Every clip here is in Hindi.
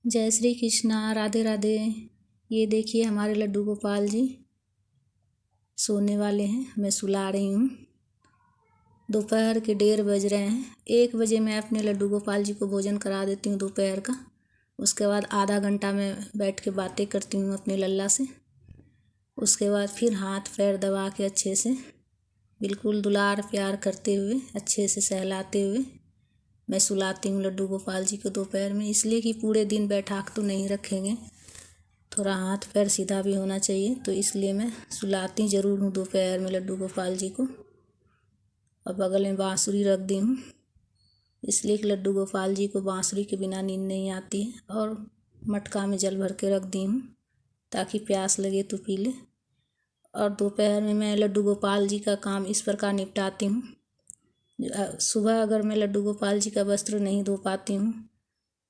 जय श्री कृष्णा, राधे राधे। ये देखिए हमारे लड्डू गोपाल जी सोने वाले हैं, मैं सुला रही हूँ। दोपहर के 1:30 बज रहे हैं। 1 बजे मैं अपने लड्डू गोपाल जी को भोजन करा देती हूँ दोपहर का। उसके बाद आधा घंटा मैं बैठ के बातें करती हूँ अपने लल्ला से। उसके बाद फिर हाथ पैर दबा के अच्छे से बिल्कुल दुलार प्यार करते हुए अच्छे से सहलाते हुए मैं सुलाती हूँ लड्डू गोपाल जी को दोपहर में। इसलिए कि पूरे दिन बैठाक तो नहीं रखेंगे, थोड़ा हाथ पैर सीधा भी होना चाहिए, तो इसलिए मैं सुलाती ज़रूर हूँ दोपहर में लड्डू गोपाल जी को। और बगल में बाँसुरी रख दी हूँ, इसलिए कि लड्डू गोपाल जी को बाँसुरी के बिना नींद नहीं आती है। और मटका में जल भर के रख दी हूँ ताकि प्यास लगे तो पी ले। और दोपहर में मैं लड्डू गोपाल जी का काम इस प्रकार निपटाती हूँ। सुबह अगर मैं लड्डू गोपाल जी का वस्त्र नहीं धो पाती हूँ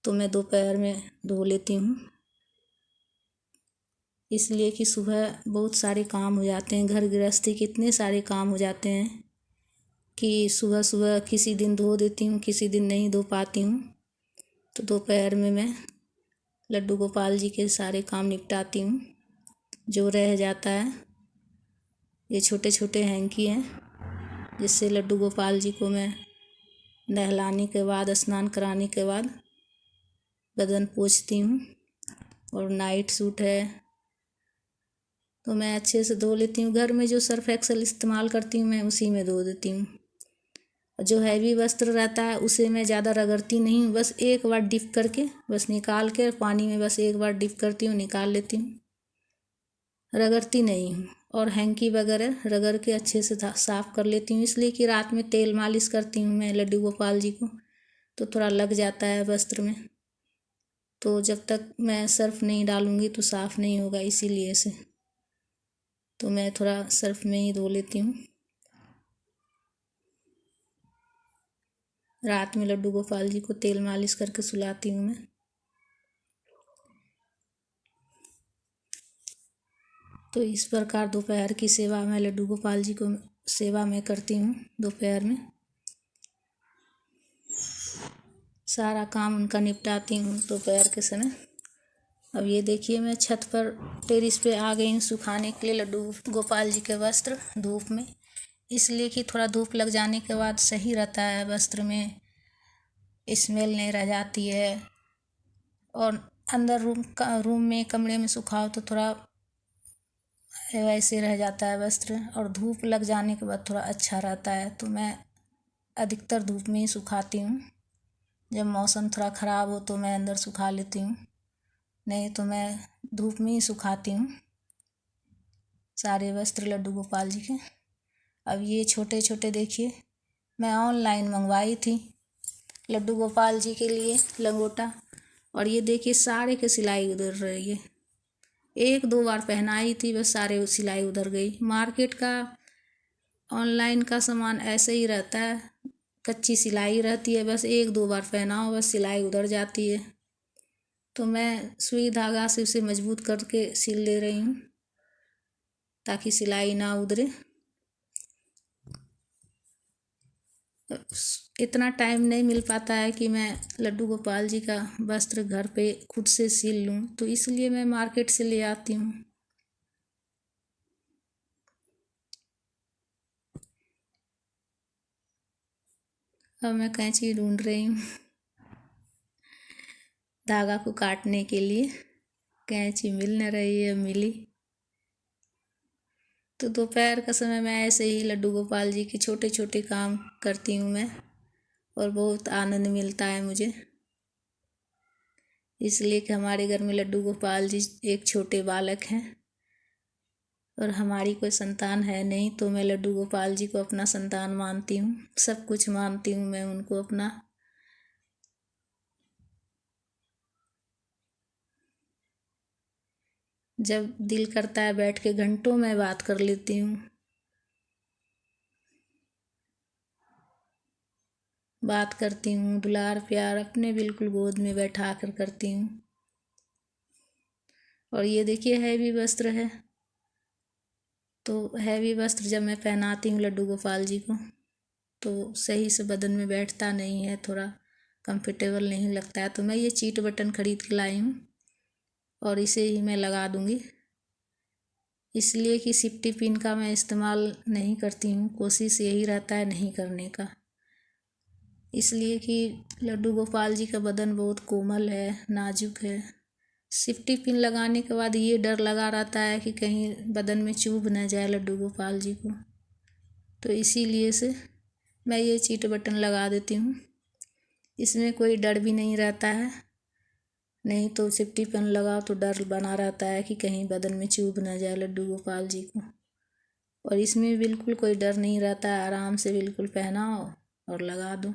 तो मैं दोपहर में धो लेती हूँ, इसलिए कि सुबह बहुत सारे काम हो जाते हैं। घर गृहस्थी के इतने सारे काम हो जाते हैं कि सुबह सुबह किसी दिन धो देती हूँ, किसी दिन नहीं धो पाती हूँ। तो दोपहर में मैं लड्डू गोपाल जी के सारे काम निपटाती हूँ। जो रह जाता है, ये छोटे छोटे हैंकी हैं जिससे लड्डू गोपाल जी को मैं नहलाने के बाद, स्नान कराने के बाद बदन पोंछती हूँ। और नाइट सूट है तो मैं अच्छे से धो लेती हूँ। घर में जो सर्फ एक्सेल इस्तेमाल करती हूँ मैं उसी में धो देती हूँ। जो हैवी वस्त्र रहता है उसे मैं ज़्यादा रगड़ती नहीं हूँ, बस एक बार डिप करके बस निकाल के पानी में बस एक बार डिप करती हूँ, निकाल लेती हूँ, रगड़ती नहीं हूँ। और हैंकी वगैरह रगड़ के अच्छे से साफ़ कर लेती हूँ, इसलिए कि रात में तेल मालिश करती हूँ मैं लड्डू गोपाल जी को, तो थोड़ा लग जाता है वस्त्र में। तो जब तक मैं सर्फ नहीं डालूँगी तो साफ़ नहीं होगा, इसीलिए से तो मैं थोड़ा सर्फ में ही धो लेती हूँ। रात में लड्डू गोपाल जी को तेल मालिश करके सुलाती हूँ मैं। तो इस प्रकार दोपहर की सेवा मैं लड्डू गोपाल जी को सेवा में करती हूँ दोपहर में। सारा काम उनका निपटाती हूँ दोपहर के समय। अब ये देखिए मैं छत पर टेरिस पे आ गई हूँ सुखाने के लिए लड्डू गोपाल जी के वस्त्र धूप में, इसलिए कि थोड़ा धूप लग जाने के बाद सही रहता है, वस्त्र में स्मेल नहीं रह जाती है। और अंदर रूम में कमरे में सुखाओ तो थोड़ा वैसे रह जाता है वस्त्र, और धूप लग जाने के बाद थोड़ा अच्छा रहता है। तो मैं अधिकतर धूप में ही सुखाती हूँ। जब मौसम थोड़ा ख़राब हो तो मैं अंदर सुखा लेती हूँ, नहीं तो मैं धूप में ही सुखाती हूँ सारे वस्त्र लड्डू गोपाल जी के। अब ये छोटे छोटे देखिए मैं ऑनलाइन मंगवाई थी लड्डू गोपाल जी के लिए लंगोटा, और ये देखिए सारे के सिलाई उधर रही है। 1-2 बार पहनाई थी बस सारे सिलाई उधर गई। मार्केट का ऑनलाइन का सामान ऐसे ही रहता है, कच्ची सिलाई रहती है, बस 1-2 बार पहनाओ बस सिलाई उधर जाती है। तो मैं सुई धागा से उसे मजबूत करके सिल ले रही हूँ ताकि सिलाई ना उधरे। इतना टाइम नहीं मिल पाता है कि मैं लड्डू गोपाल जी का वस्त्र घर पे खुद से सिल लूँ, तो इसलिए मैं मार्केट से ले आती हूँ। अब मैं कैंची ढूंढ रही हूँ धागा को काटने के लिए, कैंची मिल न रही है, मिली। तो दोपहर का समय मैं ऐसे ही लड्डू गोपाल जी के छोटे छोटे काम करती हूँ मैं, और बहुत आनंद मिलता है मुझे, इसलिए कि हमारे घर में लड्डू गोपाल जी एक छोटे बालक हैं और हमारी कोई संतान है नहीं, तो मैं लड्डू गोपाल जी को अपना संतान मानती हूँ, सब कुछ मानती हूँ मैं उनको अपना। जब दिल करता है बैठ के घंटों में बात कर लेती हूँ, बात करती हूँ, दुलार प्यार अपने बिल्कुल गोद में बैठा कर करती हूँ। और ये देखिए हैवी वस्त्र है, तो हैवी वस्त्र जब मैं पहनाती हूँ लड्डू गोपाल जी को तो सही से बदन में बैठता नहीं है, थोड़ा कंफर्टेबल नहीं लगता है। तो मैं ये चीट बटन खरीद के लाई हूँ और इसे ही मैं लगा दूँगी, इसलिए कि सेफ्टी पिन का मैं इस्तेमाल नहीं करती हूँ, कोशिश यही रहता है नहीं करने का। इसलिए कि लड्डू गोपाल जी का बदन बहुत कोमल है, नाजुक है। सेफ्टी पिन लगाने के बाद ये डर लगा रहता है कि कहीं बदन में चुभ न जाए लड्डू गोपाल जी को, तो इसीलिए से मैं ये चीट बटन लगा देती हूँ। इसमें कोई डर भी नहीं रहता है, नहीं तो सेफ्टी पिन लगाओ तो डर बना रहता है कि कहीं बदन में चुभ न जाए लड्डू गोपाल जी को। और इसमें बिल्कुल कोई डर नहीं रहता है, आराम से बिल्कुल पहनाओ और लगा दो,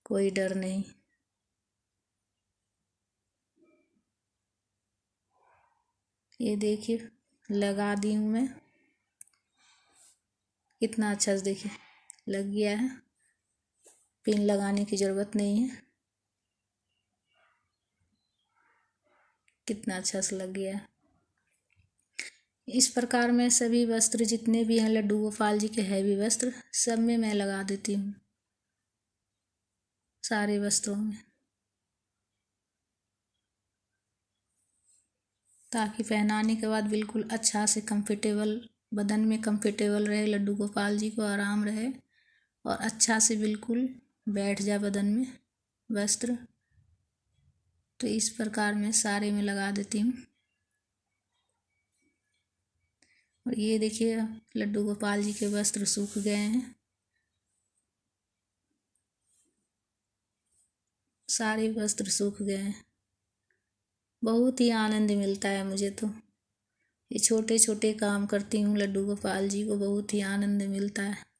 कोई डर नहीं। ये देखिए लगा दी हूँ मैं, कितना अच्छा से देखिए लग गया है, पिन लगाने की ज़रूरत नहीं है, कितना अच्छा से लग गया है। इस प्रकार मैं सभी वस्त्र जितने भी हैं लड्डू गोपाल जी के हैवी वस्त्र सब में मैं लगा देती हूँ, सारे वस्त्रों में, ताकि पहनाने के बाद बिल्कुल अच्छा से कंफर्टेबल, बदन में कंफर्टेबल रहे, लड्डू गोपाल जी को आराम रहे और अच्छा से बिल्कुल बैठ जाए बदन में वस्त्र। तो इस प्रकार मैं सारे में लगा देती हूँ। और ये देखिए लड्डू गोपाल जी के वस्त्र सूख गए हैं, सारे वस्त्र सूख गए हैं। बहुत ही आनंद मिलता है मुझे तो, ये छोटे छोटे काम करती हूँ लड्डू गोपाल जी को बहुत ही आनंद मिलता है।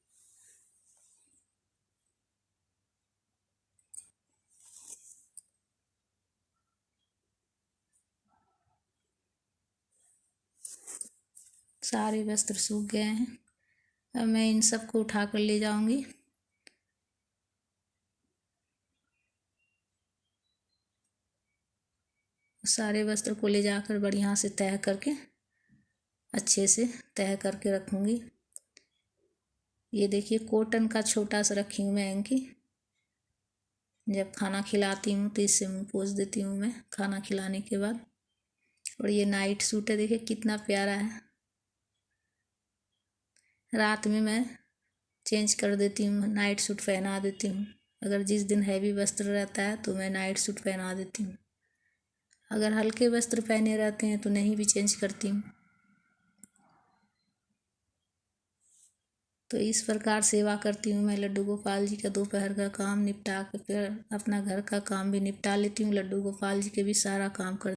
सारे वस्त्र सूख गए हैं, अब मैं इन सबको उठा कर ले जाऊंगी। सारे वस्त्र को ले जाकर बढ़िया से तह करके, अच्छे से तह करके रखूंगी। ये देखिए कॉटन का छोटा सा रखी हूँ मैं हैंकी, जब खाना खिलाती हूँ तो इससे मुँह पोंछ देती हूँ मैं खाना खिलाने के बाद। और ये नाइट सूट है, देखिए कितना प्यारा है, रात में मैं चेंज कर देती हूँ, नाइट सूट पहना देती हूँ। अगर जिस दिन हैवी वस्त्र रहता है तो मैं नाइट सूट पहना देती हूँ, अगर हल्के वस्त्र पहने रहते हैं तो नहीं भी चेंज करती हूँ। तो इस प्रकार सेवा करती हूँ मैं लड्डू गोपाल जी का। दोपहर का काम निपटा कर अपना घर का काम भी निपटा लेती हूँ, लड्डू गोपाल जी के भी सारा काम कर